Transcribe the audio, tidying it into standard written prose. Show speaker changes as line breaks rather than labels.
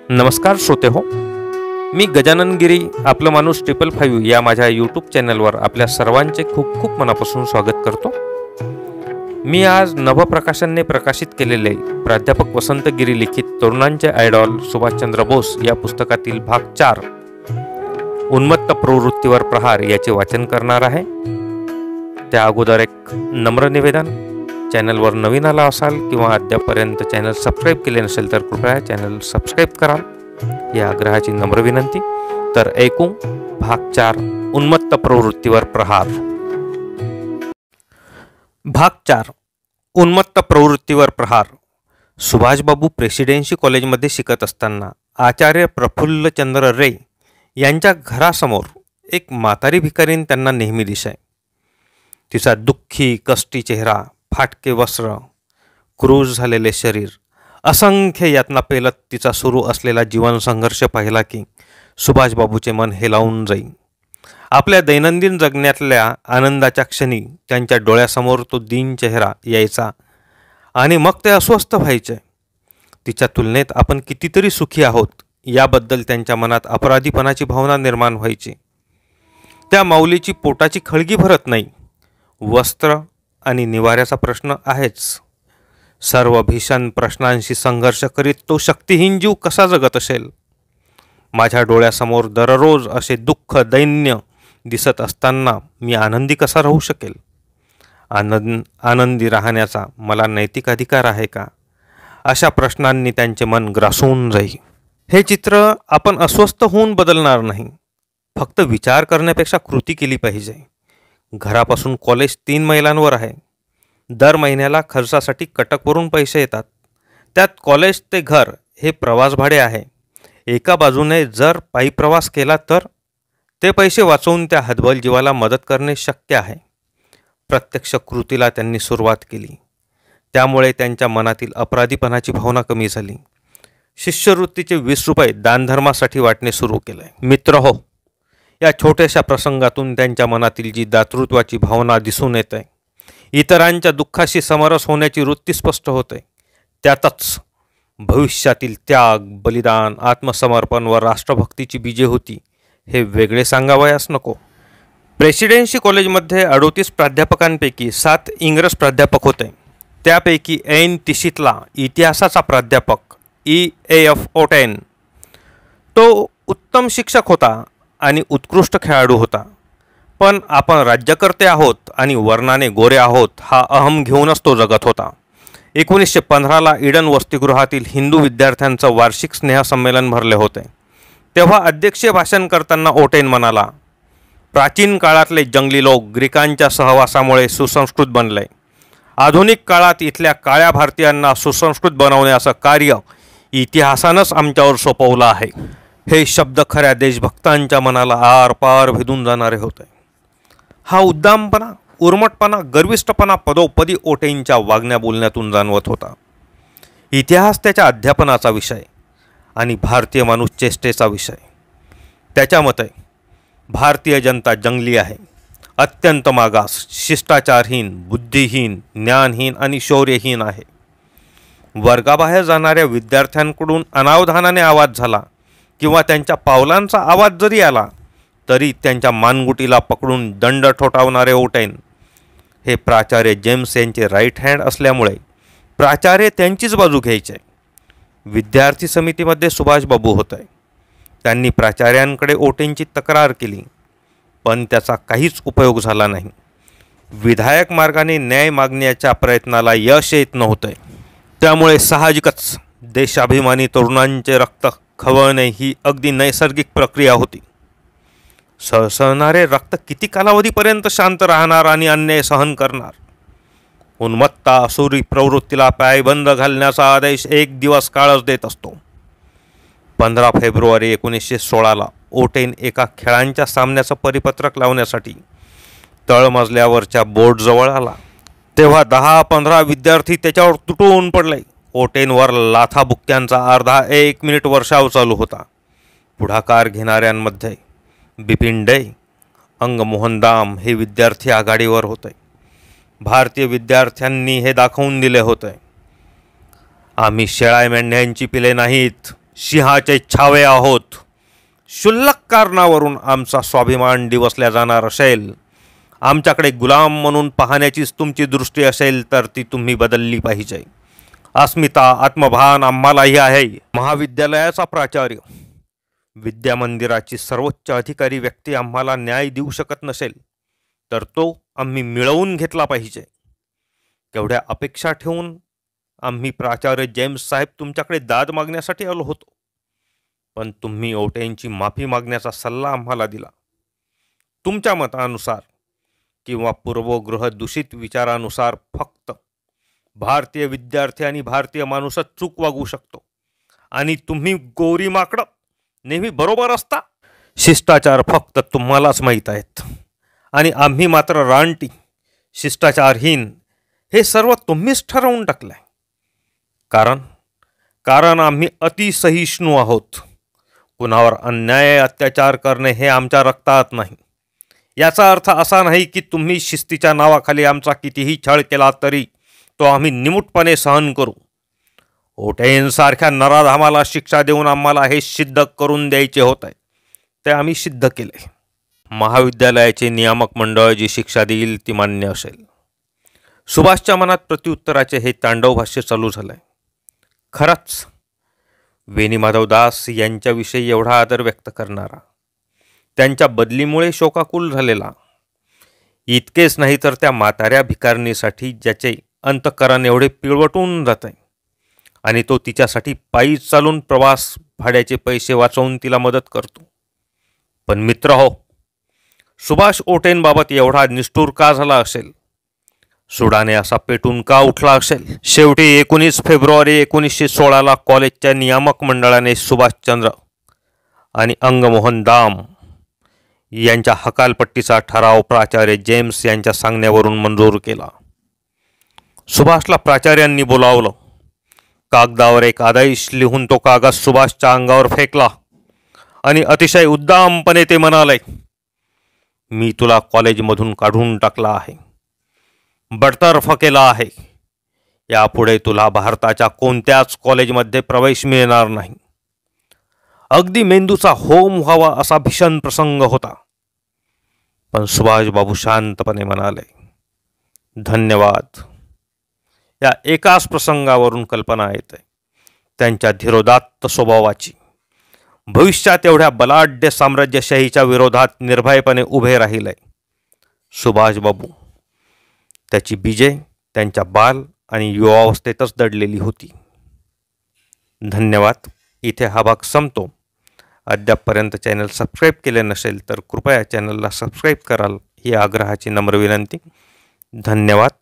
नमस्कार श्रोते हो, मी गजानन गिरी आपलं माणूस 555 या माझ्या यूट्यूब चॅनलवर आपल्या सर्वांचे खूप खूप मनापासून स्वागत करतो. मी आज नवप्रकाशनने प्रकाशित केलेले प्राध्यापक वसंत गिरी लिखित तरुणांचे आयडॉल सुभाषचंद्र बोस या पुस्तकातील भाग 4 उन्मत्त प्रवृत्तीवर प्रहार याचे वाचन करणार आहे. त्या अगोदर एक नम्र निवेदन, चॅनलवर नवीन आला असाल किंवा अद्यापर्यंत चॅनल सबस्क्राईब केले नसेल तर कृपया चॅनल सबस्क्राईब कराल, या आग्रहाची नम्र विनंती. तर ऐकू भाग 4 उन्मत्त प्रवृत्तीवर प्रहार. भाग 4 उन्मत्त प्रवृत्तीवर प्रहार. सुभाषबाबू प्रेसिडेन्सी कॉलेजमध्ये शिकत असताना आचार्य प्रफुल्लचंद्र रे यांच्या घरासमोर एक म्हातारी भिकारीण त्यांना नेहमी दिसे. तिचा दुःखी कष्टी चेहरा, फाटके वस्त्र, क्रूज झालेले शरीर, असंख्य यातना पेलत तिचा सुरू असलेला जीवन संघर्ष पाहिला की सुभाषबाबूचे मन हेलावून जाई. आपल्या दैनंदिन जगण्यातल्या आनंदाच्या क्षणी त्यांच्या डोळ्यासमोर तो दीन चेहरा यायचा आणि मग ते अस्वस्थ व्हायचे. तिच्या तुलनेत आपण कितीतरी सुखी आहोत याबद्दल त्यांच्या मनात अपराधीपणाची भावना निर्माण व्हायची. त्या माऊलीची पोटाची खळगी भरत नाही. वस्त्र आणि निवाऱ्याचा प्रश्न आहेच. सर्व भीषण प्रश्नांशी संघर्ष करीत तो शक्तिहीन जीव कसा जगत असेल? माझ्या डोळ्यासमोर दररोज असे दुःख दैन्य दिसत असताना मी आनंदी कसा राहू शकेल? आनंदी राहण्याचा मला नैतिक अधिकार आहे का? अशा प्रश्नांनी त्यांचे मन ग्रासून जाई. हे चित्र आपण अस्वस्थ होऊन बदलणार नाही. फक्त विचार करण्यापेक्षा कृती केली पाहिजे. घरापासून कॉलेज 3 मैलांवर आहे. दर महिन्याला खर्चासाठी कटकवरून पैसे येतात. त्यात कॉलेज ते घर हे प्रवास भाडे आहे. एका बाजूने जर पायी प्रवास केला तर ते पैसे वाचवून त्या हतबल जीवाला मदत करणे शक्य आहे. प्रत्यक्ष कृतीला त्यांनी सुरुवात केली. त्यामुळे त्यांच्या मनातील अपराधीपणाची भावना कमी झाली. शिष्यवृत्तीचे 20 रुपये दानधर्मासाठी वाटणे सुरू केले. मित्र हो, या छोट्याशा प्रसंगातून त्यांच्या मनातील जी दातृत्वाची भावना दिसून येते, इतरांच्या दुःखाशी समरस होण्याची वृत्ती स्पष्ट होते, त्यातच भविष्यातील त्याग, बलिदान, आत्मसमर्पण व राष्ट्रभक्तीची बीजे होती, हे वेगळे सांगावयास नको. प्रेसिडेन्सी कॉलेजमध्ये 38 प्राध्यापकांपैकी 7 इंग्रज प्राध्यापक होते. त्यापैकी ऐन तिशीतला इतिहासाचा प्राध्यापक E.A.F. ओटेन, तो उत्तम शिक्षक होता आणि उत्कृष्ट खेळाडू होता. पण आपण राज्यकर्ते आहोत आणि वर्णाने गोरे आहोत हा अहम घेऊनच तो जगत होता. 1915ला ईडन वसतिगृहातील हिंदू विद्यार्थ्यांचं वार्षिक स्नेहसंमेलन भरले होते. तेव्हा अध्यक्षीय भाषण करताना ओटेन म्हणाला, प्राचीन काळातले जंगली लोक ग्रीकांच्या सहवासामुळे सुसंस्कृत बनले. आधुनिक काळात इथल्या काळ्या भारतीयांना सुसंस्कृत बनवण्याचं कार्य इतिहासानंच आमच्यावर सोपवलं आहे. हे शब्द खऱ्या देशभक्तांच्या मनाला आरपार भेदून जाणारे होते. हा उद्दामपणा, उर्मटपणा, गर्विष्ठपणा पदोपदी ओटेंच्या वागण्या बोलण्यातून जाणवत होता. इतिहास त्याच्या अध्यापनाचा विषय आणि भारतीय माणूस चेष्टेचा विषय. त्याच्या मते भारतीय जनता जंगली आहे, अत्यंत मागास, शिष्टाचारहीन, बुद्धिहीन, ज्ञानहीन आणि शौर्यहीन आहे. वर्गाबाहेर जाणाऱ्या विद्यार्थ्यांकडून अनावधानाने आवाज झाला किंवा त्यांच्या पावलांचा आवाज जरी आला तरी त्यांच्या मानगुटीला पकडून दंड ठोठावणारे ओटेन हे प्राचार्य जेम्स यांचे राईट हँड असल्यामुळे प्राचार्य त्यांचीच बाजू घ्यायचे. विद्यार्थी समितीमध्ये सुभाषबाबू होते. त्यांनी प्राचार्यांकडे ओटेंची तक्रार केली, पण त्याचा काहीच उपयोग झाला नाही. विधायक मार्गाने न्याय मागण्याच्या प्रयत्नाला यश येत नव्हते. त्यामुळे साहजिकच देशाभिमानी तरुणांचे रक्त खवळणे ही अगदी नैसर्गिक प्रक्रिया होती. सळसळणारे रक्त किती कालावधीपर्यंत शांत राहणार आणि अन्याय सहन करणार? उन्मत्त असुरी प्रवृत्तीला पायबंद घालण्याचा आदेश एक दिवस काळच देत असतो. 15 फेब्रुवारी 1916ला ओटेन एका खेळांच्या सामन्याचं परिपत्रक लावण्यासाठी तळमजल्यावरच्या बोर्डजवळ आला. तेव्हा 10-15 विद्यार्थी त्याच्यावर तुटून पडले. ओटेनवर लाथाबुक्क्यांचा अर्धा 1 मिनिट वर्षाव चालू होता. पुढाकार घेणाऱ्यांमध्ये बिपिन डे, अंगमोहन दाम हे विद्यार्थी आघाडीवर होते. भारतीय विद्यार्थ्यांनी हे दाखवून दिले होते, आम्ही शेळ्या मेंढ्यांची पिले नाहीत, सिंहाचे छावे आहोत. क्षुल्लक कारणावरून आमचा स्वाभिमान डिवसला जाणार असेल, आमच्याकडे गुलाम म्हणून पाहण्याचीच तुमची दृष्टी असेल तर ती तुम्ही बदलली पाहिजे. अस्मिता, आत्मभान आम्हालाही आहे. महाविद्यालयाचा प्राचार्य, विद्यामंदिराची सर्वोच्च अधिकारी व्यक्ती आम्हाला न्याय देऊ शकत नसेल तर तो आम्ही मिळवून घेतला पाहिजे. केवढ्या अपेक्षा ठेवून आम्ही प्राचार्य जेम्स साहेब तुमच्याकडे दाद मागण्यासाठी आलो होतो, पण तुम्ही ओटेंची माफी मागण्याचा सल्ला आम्हाला दिला. तुमच्या मतानुसार किंवा पूर्वग्रह दूषित विचारानुसार फक्त भारतीय विद्यार्थी आणि भारतीय माणूसच चूक वागू शकतो आणि तुम्ही गोरी माकडं नेहमी बरोबर असता. शिष्टाचार फक्त तुम्हालाच माहीत आहेत आणि आम्ही मात्र रानटी, शिष्टाचारहीन हे सर्व तुम्हीच ठरवून टाकलंय. कारण आम्ही अतिसहिष्णू आहोत. कुणावर अन्याय अत्याचार करणे हे आमच्या रक्तात नाही. याचा अर्थ असा नाही की तुम्ही शिस्तीच्या नावाखाली आमचा कितीही छळ केला तरी तो आम्ही निमूटपणे सहन करू. ओटेंसारख्या नराधामाला शिक्षा देऊन आम्हाला हे सिद्ध करून द्यायचे होत आहे, ते आम्ही सिद्ध केले. महाविद्यालयाचे नियामक मंडळ जी शिक्षा देईल ती मान्य असेल. सुभाषच्या मनात प्रत्युत्तराचे हे तांडव भाष्य चालू झालंय. खरंच वेणी माधवदास यांच्याविषयी एवढा आदर व्यक्त करणारा, त्यांच्या बदलीमुळे शोकाकुल झालेला, इतकेच नाही तर त्या म्हाताऱ्या भिकारणीसाठी ज्याचे अंतःकरण एवढे पिळवटून जात आहे आणि तो तिच्यासाठी पायी चालून प्रवास भाड्याचे पैसे वाचवून तिला मदत करतो. पण मित्र हो, सुभाष ओटेंबाबत एवढा निष्ठुर का झाला असेल? सुडाने असा पेटून का उठला असेल? शेवटी 19 फेब्रुवारी 1916 कॉलेजच्या नियामक मंडळाने सुभाषचंद्र आणि अंगमोहन दाम यांच्या हकालपट्टीचा ठराव प्राचार्य जेम्स यांच्या सांगण्यावरून मंजूर केला. सुभाषला प्राचार्यांनी बोलावलं. कागदावर एक आदेश लिहून तो कागद सुभाषच्या अंगावर फेकला आणि अतिशय उद्दामपणे ते म्हणाले, मी तुला कॉलेजमधून काढून टाकला आहे, बडतर्फ केला आहे. यापुढे तुला भारताच्या कोणत्याच कॉलेजमध्ये प्रवेश मिळणार नाही. अगदी मेंदूचा होम व्हावा असा भीषण प्रसंग होता. पण सुभाषबाबू शांतपणे म्हणाले, धन्यवाद. या एकाच प्रसंगावरून कल्पना येते त्यांच्या धीरोदात्त स्वभावाची. भविष्यात एवढ्या बलाढ्य साम्राज्यशाहीच्या विरोधात निर्भयपणे उभे राहिले सुभाषबाबू. त्याची बीजे त्यांच्या बाल आणि युवावस्थेतच दडलेली होती. धन्यवाद. इथे हा भाग संपतो. अद्यापपर्यंत चॅनल सबस्क्राईब केले नसेल तर कृपया चॅनलला सबस्क्राईब कराल ही आग्रहाची नम्र विनंती. धन्यवाद.